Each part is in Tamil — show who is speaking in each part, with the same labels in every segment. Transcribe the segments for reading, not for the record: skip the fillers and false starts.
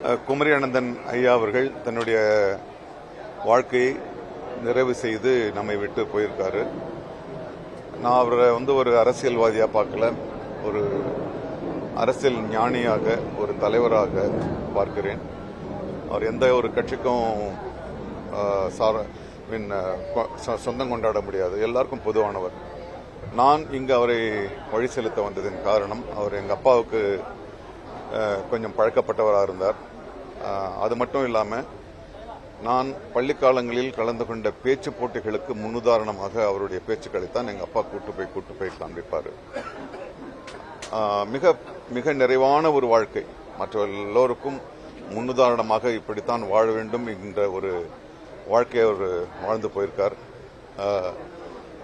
Speaker 1: குமரி அனந்தன் ஐயா அவர்கள் தன்னுடைய வாழ்க்கையை நிறைவு செய்து நம்மை விட்டு போயிருக்காரு. நான் அவரை ஒரு அரசியல்வாதியாக பார்க்கல, ஒரு அரசியல் ஞானியாக, ஒரு தலைவராக பார்க்கிறேன். அவர் எந்த ஒரு கட்சிக்கும் சொந்தம் கொண்டாட முடியாது, எல்லாருக்கும் பொதுவானவர். நான் இங்கு அவரை வழி செலுத்த வந்ததின் காரணம், அவர் எங்கள் அப்பாவுக்கு கொஞ்சம் பழக்கப்பட்டவராக இருந்தார். அது மட்டும் இல்லாமல் நான் பள்ளிக்காலங்களில் கலந்து கொண்ட பேச்சு போட்டிகளுக்கு முன்னுதாரணமாக அவருடைய பேச்சுக்களைத்தான் எங்கள் அப்பா கூட்டு போய் காண்பிப்பார். மிக மிக நிறைவான ஒரு வாழ்க்கை, மற்ற எல்லோருக்கும் முன்னுதாரணமாக இப்படித்தான் வாழ வேண்டும் என்ற ஒரு வாழ்க்கையை அவர் வாழ்ந்து போயிருக்கார்.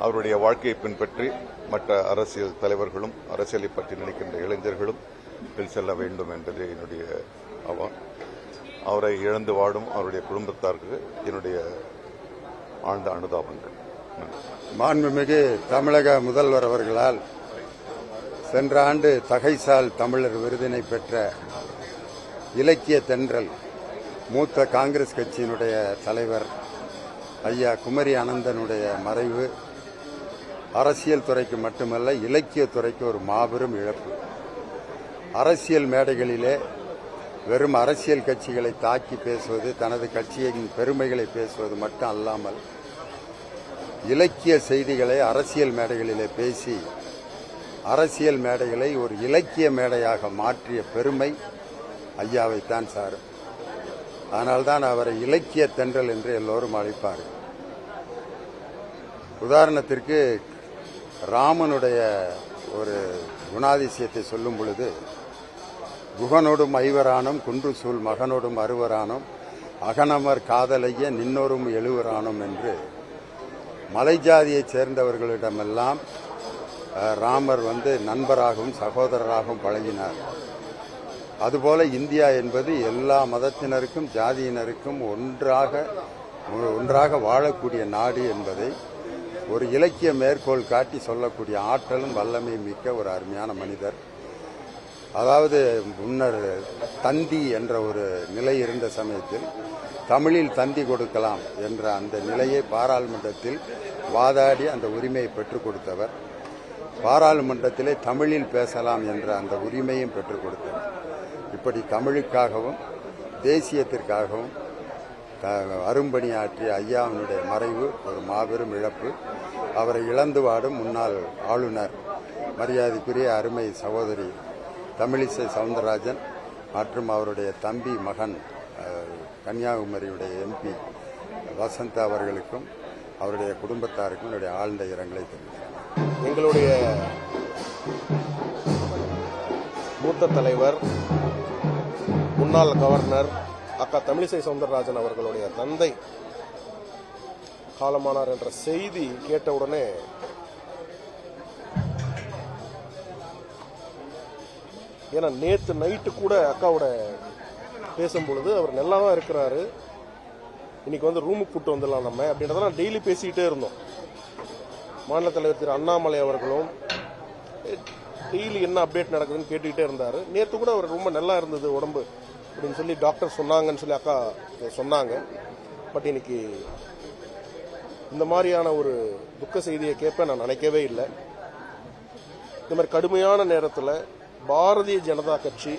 Speaker 1: அவருடைய வாழ்க்கையை பின்பற்றி மற்ற அரசியல் தலைவர்களும் அரசியலை பற்றி நினைக்கின்ற இளைஞர்களும் செல்ல வேண்டும் என்பது என்னுடைய அவா. அவரை இழந்து வாடும் அவருடைய குடும்பத்தாருக்கு என்னுடைய ஆழ்ந்த அனுதாபங்கள்.
Speaker 2: மாண்புமிகு தமிழக முதல்வர் அவர்களால் சென்ற ஆண்டு தகைசால் தமிழர் விருதினை பெற்ற இலக்கிய தென்றல் மூத்த காங்கிரஸ் கட்சியினுடைய தலைவர் ஐயா குமரி அனந்தனுடைய மறைவு அரசியல் துறைக்கு மட்டுமல்ல, இலக்கிய துறைக்கு ஒரு மாபெரும் இழப்பு. அரசியல் மேடைகளிலே வெறும் அரசியல் கட்சிகளை தாக்கி பேசுவது, தனது கட்சியின் பெருமைகளை பேசுவது மட்டும் அல்லாமல் இலக்கிய செய்திகளை அரசியல் மேடைகளிலே பேசி அரசியல் மேடைகளை ஒரு இலக்கிய மேடையாக மாற்றிய பெருமை ஐயாவைத்தான் சாரும். அதனால்தான் அவரை இலக்கிய தென்றல் என்று எல்லோரும் அழைப்பார். உதாரணத்திற்கு ராமனுடைய ஒரு குணாதிசயத்தை சொல்லும் பொழுது, குகனோடும் ஐவரானும் குன்று சூழ் மகனோடும் அறுவரானும் அகனமர் காதலைய நின்னோரும் எழுவரானும் என்று மலைஜாதியைச் சேர்ந்தவர்களிடமெல்லாம் ராமர் நண்பராகவும் சகோதரராகவும் பழகினார். அதுபோல இந்தியா என்பது எல்லா மதத்தினருக்கும் ஜாதியினருக்கும் ஒன்றாக வாழக்கூடிய நாடு என்பதை ஒரு இலக்கிய மேற்கோள் காட்டி சொல்லக்கூடிய ஆற்றலும் வல்லமையும் மிக்க ஒரு அருமையான மனிதர். அதாவது முன்னர் தந்தி என்ற ஒரு நிலை இருந்த சமயத்தில் தமிழில் தந்தி கொடுக்கலாம் என்ற அந்த நிலையை பாராளுமன்றத்தில் வாதாடி அந்த உரிமையை பெற்றுக் கொடுத்தவர். பாராளுமன்றத்திலே தமிழில் பேசலாம் என்ற அந்த உரிமையும் பெற்றுக் கொடுத்தவர். இப்படி தமிழுக்காகவும் தேசியத்திற்காகவும் அரும்பணியாற்றிய ஐயாவினுடைய மறைவு ஒரு மாபெரும் இழப்பு. அவரை இழந்து வாடும் முன்னாள் ஆளுநர் மரியாதைக்குரிய அருமை சகோதரி தமிழிசை சவுந்தரராஜன் மற்றும் அவருடைய தம்பி மகன் கன்னியாகுமரியுடைய MP வசந்த் அவர்களுக்கும் அவருடைய குடும்பத்தாருக்கும் என்னுடைய ஆழ்ந்த இரங்கலை தெரிவிக்கிறேன்.
Speaker 3: எங்களுடைய மூத்த தலைவர் முன்னாள் கவர்னர் அக்கா தமிழிசை சவுந்தரராஜன் அவர்களுடைய தந்தை காலமானார் என்ற செய்தி கேட்டவுடனே ஏன்னா நேற்று நைட்டு கூட அக்காவோட பேசும்பொழுது அவர் நல்லா தான் இருக்கிறாரு, இன்னைக்கு ரூமுக்கு கூப்பிட்டு வந்துடலாம் நம்ம அப்படின்றதெல்லாம் டெய்லி பேசிக்கிட்டே இருந்தோம். மாநில தலைவர் திரு அண்ணாமலை அவர்களும் டெய்லி என்ன அப்டேட் நடக்குதுன்னு கேட்டுக்கிட்டே இருந்தாரு. நேற்று கூட அவர் ரொம்ப நல்லா இருந்தது உடம்பு அப்படின்னு சொல்லி டாக்டர் சொன்னாங்கன்னு சொல்லி அக்கா சொன்னாங்க. பட் இன்னைக்கு இந்த மாதிரியான ஒரு துக்க செய்தியை கேட்ப நான் நினைக்கவே இல்லை. இந்த மாதிரி கடுமையான நேரத்தில் பாரதிய ஜனதா கட்சி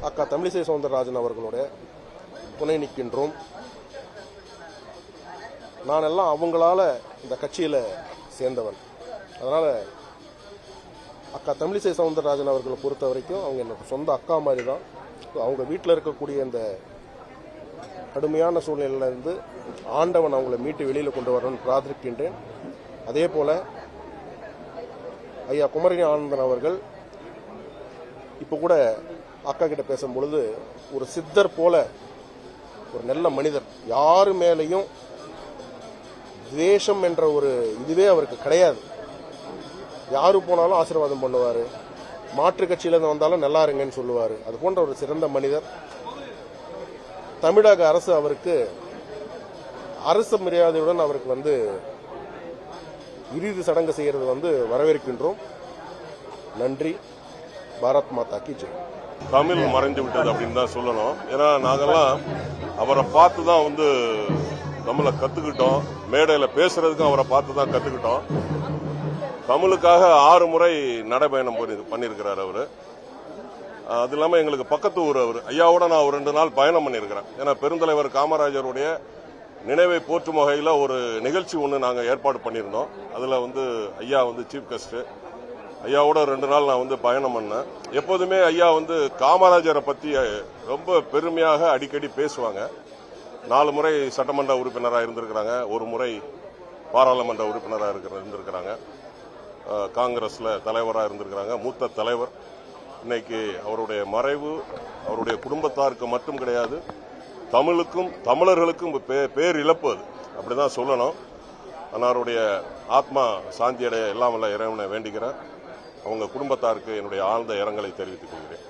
Speaker 3: அக்கா தமிழிசை சவுந்தரராஜன் அவர்களோட துணை நிற்கின்றோம். நான் எல்லாம் அவங்களால இந்த கட்சியில சேர்ந்தவன். அதனால அக்கா தமிழிசை சவுந்தரராஜன் அவர்களை பொறுத்த வரைக்கும் அவங்க என்னோட சொந்த அக்கா மாதிரி தான். அவங்க வீட்டில் இருக்கக்கூடிய இந்த கடுமையான சூழ்நிலையில இருந்து ஆண்டவன் அவங்களை மீட்டு வெளியில கொண்டு வரணும்னு பிரார்த்திக்கின்றேன். அதே போல ஐயா குமரி ஆனந்தன் அவர்கள் இப்ப கூட அக்கா கிட்ட பேசும் பொழுது ஒரு சித்தர் போல ஒரு நல்ல மனிதர், யாரு மேலையும் துவேஷம் என்ற ஒரு இதுவே அவருக்கு கிடையாது. யாரு போனாலும் ஆசீர்வாதம் பண்ணுவாரு, மாற்று கட்சியிலிருந்து வந்தாலும் நல்லா இருங்கன்னு சொல்லுவாரு. அது போன்ற ஒரு சிறந்த மனிதர். தமிழக அரசு அவருக்கு அரசு மரியாதையுடன் அவருக்கு இறுதி சடங்கு செய்யறது வரவேற்கின்றோம். நன்றி. பாரத் மாதா கி ஜெய்.
Speaker 4: தமிழ் மறைந்து விட்டது அப்படின்னு தான் சொல்லணும். ஏன்னா நாங்கெல்லாம் அவரை பார்த்து தான் வந்து தமிழை கத்துக்கிட்டோம். மேடையில பேசுறதுக்கும் அவரை பார்த்து தான் கத்துக்கிட்டோம். தமிழுக்காக 6 முறை நடைபயணம் பண்ணியிருக்கிறார் அவரு. அது இல்லாம எங்களுக்கு பக்கத்து ஊர் அவர். ஐயாவோட நான் ஒரு 2 நாள் பயணம் பண்ணியிருக்கிறேன். ஏன்னா பெருந்தலைவர் காமராஜருடைய நினைவை போற்றும் வகையில் ஒரு நிகழ்ச்சி ஒன்று நாங்கள் ஏற்பாடு பண்ணியிருந்தோம். அதில் வந்து ஐயா வந்து சீஃப் கெஸ்ட். ஐயாவோட 2 நாள் நான் வந்து பயணம் பண்ணேன். எப்போதுமே ஐயா வந்து காமராஜரை பற்றி ரொம்ப பெருமையாக அடிக்கடி பேசுவாங்க. 4 முறை சட்டமன்ற உறுப்பினராக இருந்திருக்கிறாங்க, 1 முறை பாராளுமன்ற உறுப்பினராக இருந்திருக்கிறாங்க, காங்கிரஸ்ல தலைவராக இருந்திருக்கிறாங்க, மூத்த தலைவர். இன்னைக்கு அவருடைய மறைவு அவருடைய குடும்பத்தாருக்கு மட்டும் கிடையாது, தமிழுக்கும் தமிழர்களுக்கும் பேர் இழப்பு. அது அப்படிதான் சொல்லணும். அவருடைய ஆத்மா சாந்தி அடைய எல்லாம் வல்ல இறைவனை வேண்டிக்கிறேன். அவங்க குடும்பத்தாருக்கு என்னுடைய ஆழ்ந்த இரங்கலை தெரிவித்துக் கொள்கிறேன்.